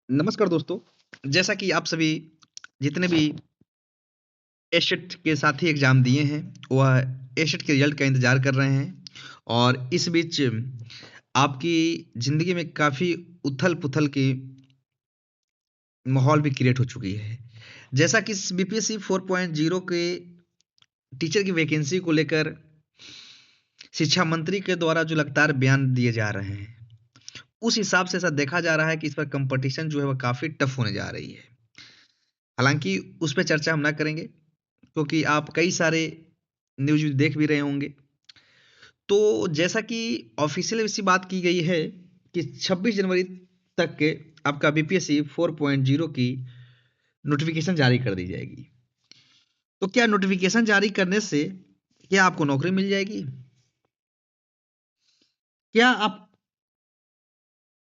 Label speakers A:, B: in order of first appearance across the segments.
A: नमस्कार दोस्तों। जैसा कि आप सभी जितने भी एसेट के साथी एग्ज़ाम दिए हैं, वह एसेट के रिज़ल्ट का इंतज़ार कर रहे हैं और इस बीच आपकी ज़िंदगी में काफ़ी उथल-पुथल की माहौल भी क्रिएट हो चुकी है। जैसा कि इस बीपीएससी 4.0 के टीचर की वैकेंसी को लेकर शिक्षा मंत्री के द्वारा जो लगातार बयान दिए जा रहे हैं, उस हिसाब से ऐसा देखा जा रहा है कि इस पर कॉम्पिटिशन जो है, वह काफ़ी टफ़ होने जा रही है। हालाँकि उस पे चर्चा हम ना करेंगे, क्योंकि आप कई सारे न्यूज़ देख भी रहे होंगे। तो जैसा कि ऑफ़िशियल ऐसी बात की गई है कि 26 जनवरी तक के आपका बीपीएससी 4.0 की नोटिफ़िकेशन जारी कर दी जाएगी। तो क्या नोटिफ़िकेशन जारी करने से क्या आपको नौकरी मिल जाएगी? क्या आप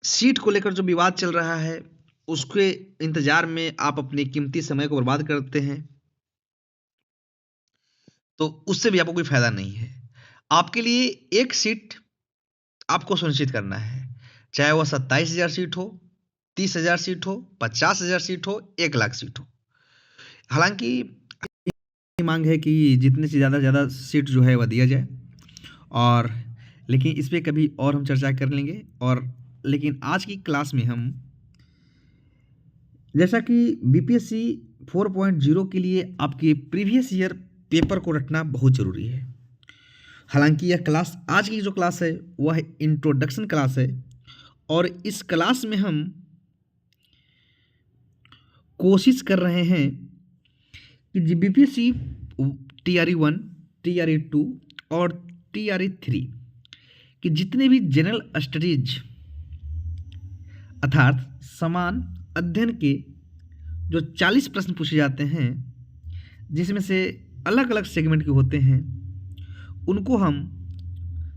A: सीट को लेकर जो विवाद चल रहा है, उसके इंतज़ार में आप अपने कीमती समय को बर्बाद करते हैं? तो उससे भी आपको कोई फ़ायदा नहीं है। आपके लिए एक सीट आपको सुनिश्चित करना है, चाहे वह 27,000 सीट हो, 30,000 सीट हो, 50,000 सीट हो, 1,00,000 सीट हो। हालाँकि माँग है कि ज़्यादा सीट जो है वह दिया जाए और लेकिन इस पे कभी और हम चर्चा कर लेंगे और लेकिन आज की क्लास में हम जैसा कि बीपीएससी 4.0 के लिए आपके प्रीवियस ईयर पेपर को रटना बहुत ज़रूरी है। हालाँकि यह क्लास आज की जो क्लास है वह इंट्रोडक्शन क्लास है और इस क्लास में हम कोशिश कर रहे हैं कि बीपीएससी टीआरई 1, टीआरई 2 और टीआरई 3 कि जितने भी जनरल स्टडीज अर्थात समान अध्ययन के जो 40 प्रश्न पूछे जाते हैं, जिसमें से अलग अलग सेगमेंट के होते हैं, उनको हम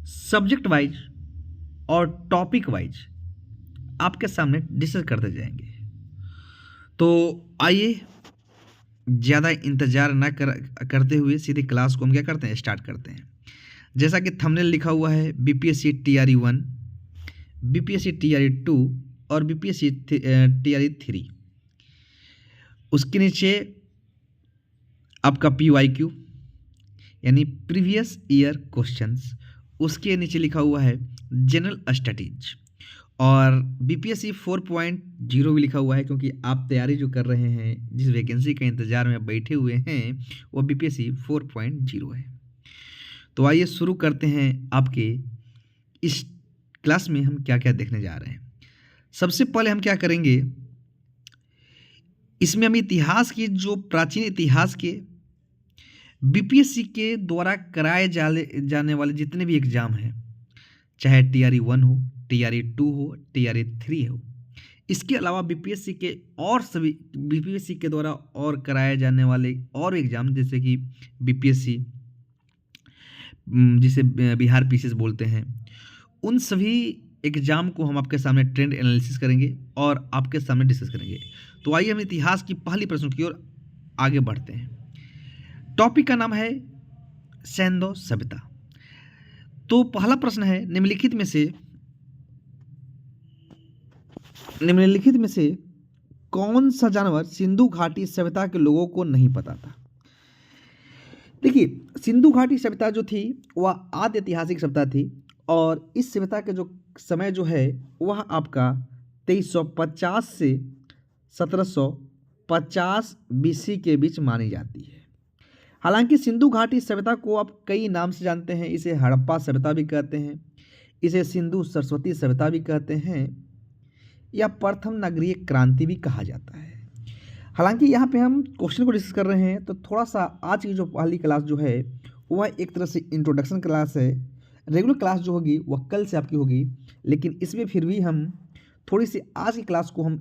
A: सब्जेक्ट वाइज और टॉपिक वाइज आपके सामने डिस्कस करते जाएंगे। तो आइए ज़्यादा इंतज़ार ना करते हुए सीधे क्लास को हम क्या करते हैं, स्टार्ट करते हैं। जैसा कि थंबनेल लिखा हुआ है बीपीएससी टीआरई 1, बीपीएससी टीआरई 2 और बीपीएससी टीआरई 3। उसके नीचे आपका पीवाईक्यू यानी प्रीवियस ईयर क्वेश्चंस, उसके नीचे लिखा हुआ है जनरल स्टडीज और बीपीएससी 4.0 भी लिखा हुआ है, क्योंकि आप तैयारी जो कर रहे हैं, जिस वैकेंसी के इंतज़ार में बैठे हुए हैं, वो बीपीएससी 4.0 है। तो आइए शुरू करते हैं। आपके इस क्लास में हम क्या क्या देखने जा रहे हैं। सबसे पहले हम क्या करेंगे, इसमें हम इतिहास की जो प्राचीन इतिहास के बीपीएससी के द्वारा कराए जाने वाले जितने भी एग्ज़ाम हैं, चाहे टीआरई 1 हो, टीआरई 2 हो, टीआरई 3 हो, इसके अलावा बीपीएससी के और सभी बीपीएससी के द्वारा और कराए जाने वाले और एग्ज़ाम, जैसे कि बीपीएससी जिसे बिहार पीसीएस बोलते हैं, उन सभी एग्ज़ाम को हम आपके सामने ट्रेंड एनालिसिस करेंगे और आपके सामने डिस्कस करेंगे। तो आइए हम इतिहास की पहली प्रश्न की ओर आगे बढ़ते हैं। टॉपिक का नाम है सैंधव सभ्यता। तो पहला प्रश्न है, निम्नलिखित में से कौन सा जानवर सिंधु घाटी सभ्यता के लोगों को नहीं पता था? देखिए, सिंधु घाटी सभ्यता जो थी वह आदि ऐतिहासिक सभ्यता थी और इस सभ्यता के जो समय जो है वह आपका 2350 से 1750 बीसी के बीच मानी जाती है। हालांकि सिंधु घाटी सभ्यता को आप कई नाम से जानते हैं। इसे हड़प्पा सभ्यता भी कहते हैं, इसे सिंधु सरस्वती सभ्यता भी कहते हैं, या प्रथम नगरीय क्रांति भी कहा जाता है। हालांकि यहाँ पे हम क्वेश्चन को डिस्कस कर रहे हैं, तो थोड़ा सा आज की जो पहली क्लास जो है वह एक तरह से इंट्रोडक्शन क्लास है। रेगुलर क्लास जो होगी वह कल से आपकी होगी, लेकिन इसमें फिर भी हम थोड़ी सी आज की क्लास को हम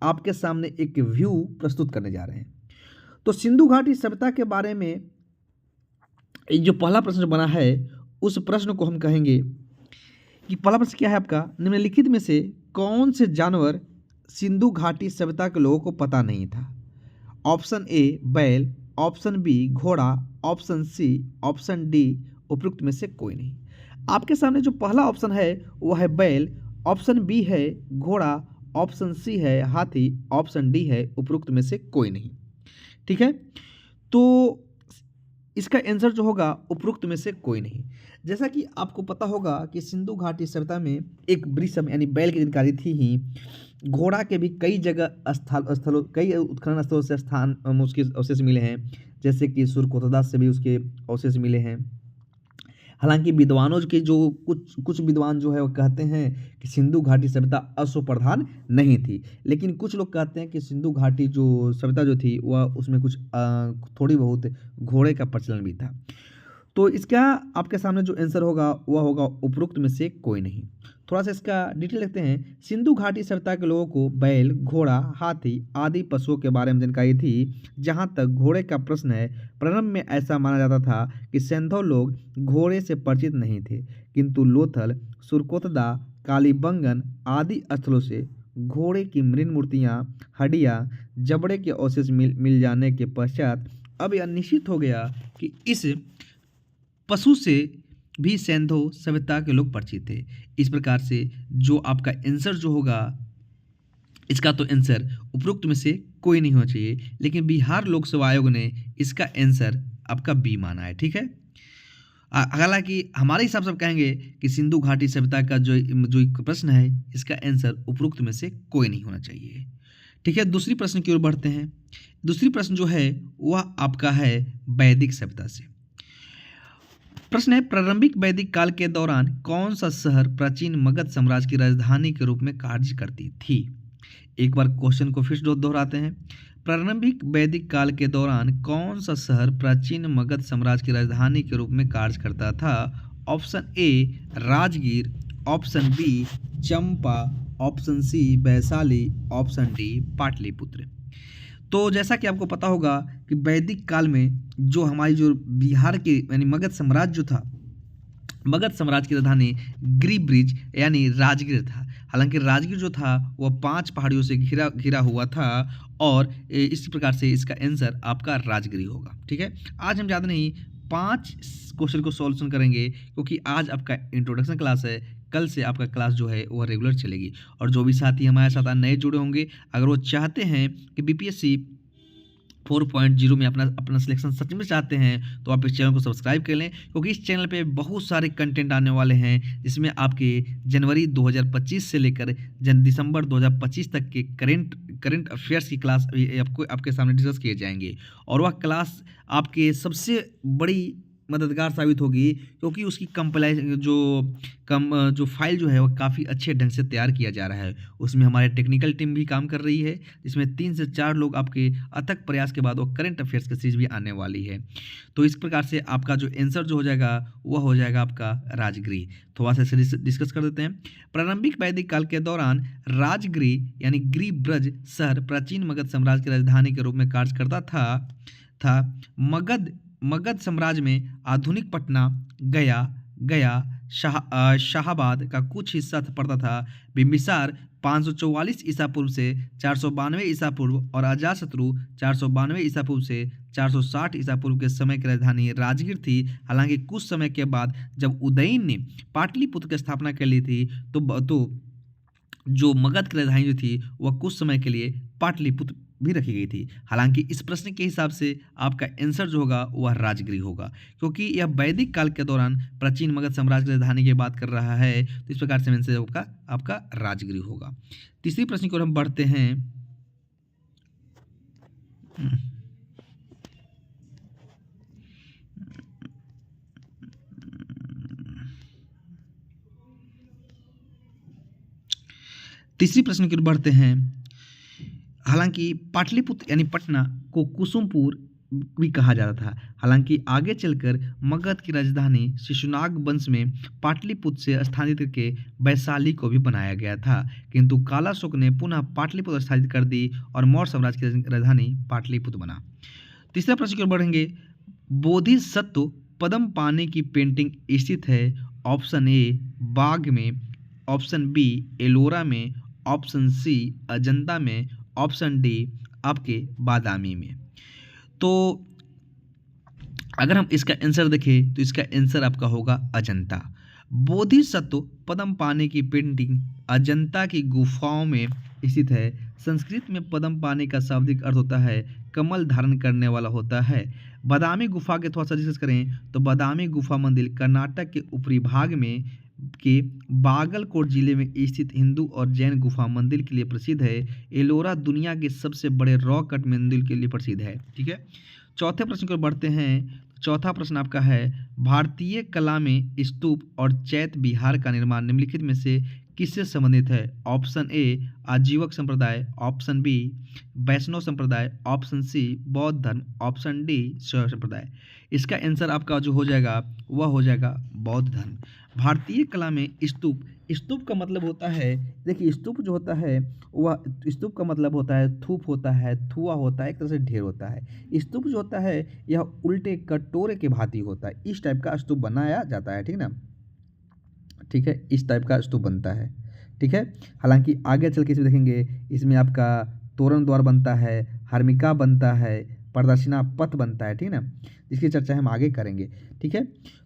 A: आपके सामने एक व्यू प्रस्तुत करने जा रहे हैं। तो सिंधु घाटी सभ्यता के बारे में जो पहला प्रश्न बना है, उस प्रश्न को हम कहेंगे कि पहला प्रश्न क्या है आपका, निम्नलिखित में से कौन से जानवर सिंधु घाटी सभ्यता के लोगों को पता नहीं था? ऑप्शन ए बैल, ऑप्शन बी घोड़ा, ऑप्शन सी, ऑप्शन डी उपयुक्त में से कोई नहीं। आपके सामने जो पहला ऑप्शन है वह है बैल, ऑप्शन बी है घोड़ा, ऑप्शन सी है हाथी, ऑप्शन डी है उपरोक्त में से कोई नहीं। ठीक है, तो इसका आंसर जो होगा उपरोक्त में से कोई नहीं। जैसा कि आपको पता होगा कि सिंधु घाटी सभ्यता में एक वृषभ यानी बैल की जानकारी थी ही, घोड़ा के भी कई जगह स्थलों कई उत्खनन स्थलों से स्थान उसके अवशेष मिले हैं, जैसे कि सुरकोटदा से भी उसके अवशेष मिले हैं। हालांकि विद्वानों के जो कुछ कुछ विद्वान जो है वो कहते हैं कि सिंधु घाटी सभ्यता अश्व प्रधान नहीं थी, लेकिन कुछ लोग कहते हैं कि सिंधु घाटी जो सभ्यता जो थी वह उसमें कुछ थोड़ी बहुत घोड़े का प्रचलन भी था। तो इसका आपके सामने जो आंसर होगा वह होगा उपरोक्त में से कोई नहीं। थोड़ा सा इसका डिटेल देखते हैं। सिंधु घाटी सभ्यता के लोगों को बैल, घोड़ा, हाथी आदि पशुओं के बारे में जानकारी थी। जहां तक घोड़े का प्रश्न है, प्रारंभ में ऐसा माना जाता था कि सैंधव लोग घोड़े से परिचित नहीं थे, किंतु लोथल, सुरकोतदा, कालीबंगन आदि स्थलों से घोड़े की मृण मूर्तियाँ, हड्डियाँ, जबड़े के अवशेष मिल जाने के पश्चात अब यह निश्चित हो गया कि इस पशु से भी सैंधव सभ्यता के लोग परिचित थे। इस प्रकार से जो आपका आंसर जो होगा, इसका तो आंसर उपरोक्त में से कोई नहीं होना चाहिए, लेकिन बिहार लोक सेवा आयोग ने इसका आंसर आपका बी माना है। ठीक है, हालांकि हमारे हिसाब से कहेंगे कि सिंधु घाटी सभ्यता का जो प्रश्न है, इसका आंसर उपरोक्त में से कोई नहीं होना चाहिए। ठीक है, दूसरी प्रश्न की ओर बढ़ते हैं। दूसरी प्रश्न जो है वह आपका है वैदिक सभ्यता से। प्रश्न है, प्रारंभिक वैदिक काल के दौरान कौन सा शहर प्राचीन मगध साम्राज्य की राजधानी के रूप में कार्य करती थी। एक बार क्वेश्चन को फिर दोहराते हैं। प्रारंभिक वैदिक काल के दौरान कौन सा शहर प्राचीन मगध साम्राज्य की राजधानी के रूप में कार्य करता था। Option A Rajgir, option B Champa, option C Vaishali, option D Pataliputra. तो जैसा कि आपको पता होगा कि वैदिक काल में जो हमारी जो बिहार के यानी मगध साम्राज्य जो था, मगध साम्राज्य की राजधानी गिरिब्रिज यानी राजगीर था। हालांकि राजगीर जो था वह 5 पहाड़ियों से घिरा हुआ था और इसी प्रकार से इसका आंसर आपका राजगिरी होगा। ठीक है, आज हम ज़्यादा नहीं 5 क्वेश्चन को सॉल्यूशन करेंगे, क्योंकि आज आपका इंट्रोडक्शन क्लास है। कल से आपका क्लास जो है वह रेगुलर चलेगी। और जो भी साथी हमारे साथ नए जुड़े होंगे, अगर वो चाहते हैं कि बीपीएससी 4.0 में अपना सिलेक्शन सच में चाहते हैं, तो आप इस चैनल को सब्सक्राइब कर लें, क्योंकि इस चैनल पे बहुत सारे कंटेंट आने वाले हैं, जिसमें आपके जनवरी 2025 से लेकर दिसंबर 2025 तक के करंट अफेयर्स की क्लास आपके सामने डिस्कस किए जाएंगे। और वह क्लास आपके सबसे बड़ी मददगार साबित होगी, क्योंकि उसकी जो फाइल जो है वो काफ़ी अच्छे ढंग से तैयार किया जा रहा है। उसमें हमारे टेक्निकल टीम भी काम कर रही है, जिसमें 3 से 4 लोग आपके अथक प्रयास के बाद वो करंट अफेयर्स की सीरीज भी आने वाली है। तो इस प्रकार से आपका जो आंसर जो हो जाएगा वह हो जाएगा आपका राजगिरी। थोड़ा सा इसे डिस्कस कर देते हैं। प्रारंभिक वैदिक काल के दौरान राजगिरी यानी गिरिब्रज शहर प्राचीन मगध साम्राज्य की राजधानी के रूप में कार्य करता था। मगध साम्राज्य में आधुनिक पटना, गया, शाहाबाद का कुछ हिस्सा पड़ता था। बिंबिसार 544 ईसा पूर्व से 492 ईसा पूर्व और अजातशत्रु 492 ईसा पूर्व से 460 ईसा पूर्व के समय की राजधानी राजगीर थी। हालांकि कुछ समय के बाद जब उदयन ने पाटलिपुत्र की स्थापना कर ली थी, तो जो मगध की राजधानी जो थी वह कुछ समय के लिए पाटलिपुत्र भी रखी गई थी। हालांकि इस प्रश्न के हिसाब से आपका आंसर जो होगा वह राजगिरी होगा, क्योंकि यह वैदिक काल के दौरान प्राचीन मगध साम्राज्य की राजधानी की बात कर रहा है। तो इस प्रकार से आंसर आपका राजगिरी होगा। तीसरी प्रश्न की ओर हम बढ़ते हैं। तीसरी प्रश्न की ओर बढ़ते हैं। हालांकि पाटलिपुत्र यानी पटना को कुसुमपुर भी कहा जाता था। हालांकि आगे चलकर मगध की राजधानी शिशुनाग वंश में पाटलिपुत्र से स्थानांतरित करके वैशाली को भी बनाया गया था, किंतु कालाशोक ने पुनः पाटलिपुत्र स्थापित कर दी और मौर्य साम्राज्य की राजधानी पाटलिपुत्र बना। तीसरा प्रश्न की ओर बढ़ेंगे। बोधिसत्व पद्म पाने की पेंटिंग स्थित है। ऑप्शन ए बाग में, ऑप्शन बी एलोरा में, ऑप्शन सी अजंता में, ऑप्शन डी आपके बादामी में। तो अगर हम इसका आंसर देखें तो इसका आंसर आपका होगा अजंता। बोधिसत्व पद्म पाने की पेंटिंग अजंता की गुफाओं में स्थित है। संस्कृत में पद्म पाने का शाब्दिक अर्थ होता है कमल धारण करने वाला होता है। बादामी गुफा के थोड़ा सा डिस्कस करें तो बादामी गुफा मंदिर कर्नाटक के ऊपरी भाग में के बागलकोट जिले में स्थित हिंदू और जैन गुफा मंदिर के लिए प्रसिद्ध है। एलोरा दुनिया के सबसे बड़े रॉक कट मंदिर के लिए प्रसिद्ध है। ठीक है, चौथे प्रश्न को बढ़ते हैं। चौथा प्रश्न आपका है, भारतीय कला में स्तूप और चैत्य विहार का निर्माण निम्नलिखित में से किससे संबंधित है? ऑप्शन ए आजीवक संप्रदाय, ऑप्शन बी वैष्णव संप्रदाय, ऑप्शन सी बौद्ध धर्म, ऑप्शन डी शैव संप्रदाय। इसका आंसर आपका जो हो जाएगा वह हो जाएगा बौद्ध धर्म। भारतीय कला में स्तूप, स्तूप का मतलब होता है, देखिए स्तूप जो होता है वह स्तूप का मतलब होता है थूप होता है, थुआ होता है, एक तरह से ढेर होता है। स्तूप जो होता है यह उल्टे कटोरे के भांति होता है। इस टाइप का स्तूप बनाया जाता है, ठीक ना, ठीक है, इस टाइप का स्तूप बनता है। ठीक है, हालांकि आगे चल के इसमें देखेंगे, इसमें आपका तोरण द्वार बनता है, हर्मिका बनता है, प्रदर्शना पथ बनता है, ठीक ना, जिसकी चर्चा हम आगे करेंगे। ठीक है,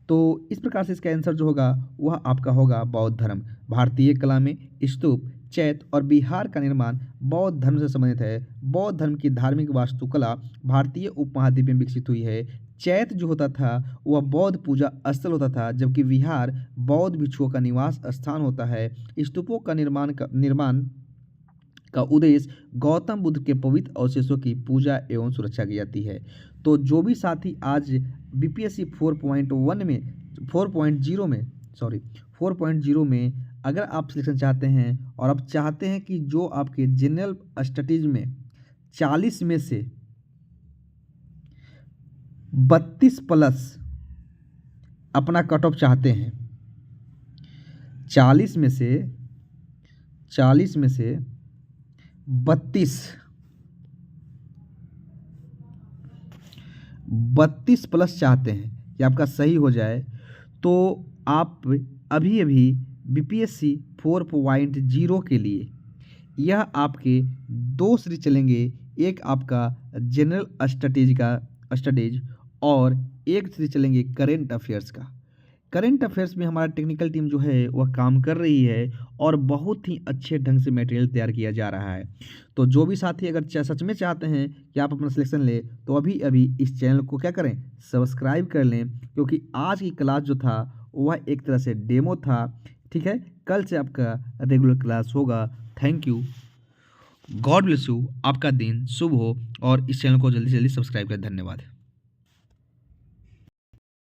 A: तो इस प्रकार से इसका आंसर जो होगा वह आपका होगा बौद्ध धर्म। भारतीय कला में स्तूप, चैत्य और विहार का निर्माण बौद्ध धर्म से संबंधित है। बौद्ध धर्म की धार्मिक वास्तुकला भारतीय उपमहाद्वीप में विकसित हुई है। चैत्य जो होता था वह बौद्ध पूजा स्थल होता था, जबकि विहार बौद्ध भिक्षुओं का निवास स्थान होता है। स्तूपों का निर्माण का उद्देश्य गौतम बुद्ध के पवित्र अवशेषों की पूजा एवं सुरक्षा की जाती है। तो जो भी साथी आज बीपीएससी 4.0 में अगर आप सिलेक्शन चाहते हैं और आप चाहते हैं कि जो आपके जनरल स्टडीज में 40 में से 32 प्लस अपना कट ऑफ चाहते हैं, 40 में से 32 प्लस चाहते हैं कि आपका सही हो जाए, तो आप अभी अभी बीपीएससी 4.0 के लिए यह आपके 2 सीरीज चलेंगे। एक आपका जनरल स्टडीज और एक सीरीज चलेंगे करेंट अफेयर्स का। करेंट अफेयर्स में हमारा टेक्निकल टीम जो है वह काम कर रही है और बहुत ही अच्छे ढंग से मटेरियल तैयार किया जा रहा है। तो जो भी साथी अगर सच में चाहते हैं कि आप अपना सिलेक्शन लें तो अभी अभी इस चैनल को क्या करें, सब्सक्राइब कर लें, क्योंकि आज की क्लास जो था वह एक तरह से डेमो था। ठीक है, कल से आपका रेगुलर क्लास होगा। Thank you, God bless you, आपका दिन शुभ हो और इस चैनल को जल्दी से जल्दी सब्सक्राइब करें। धन्यवाद।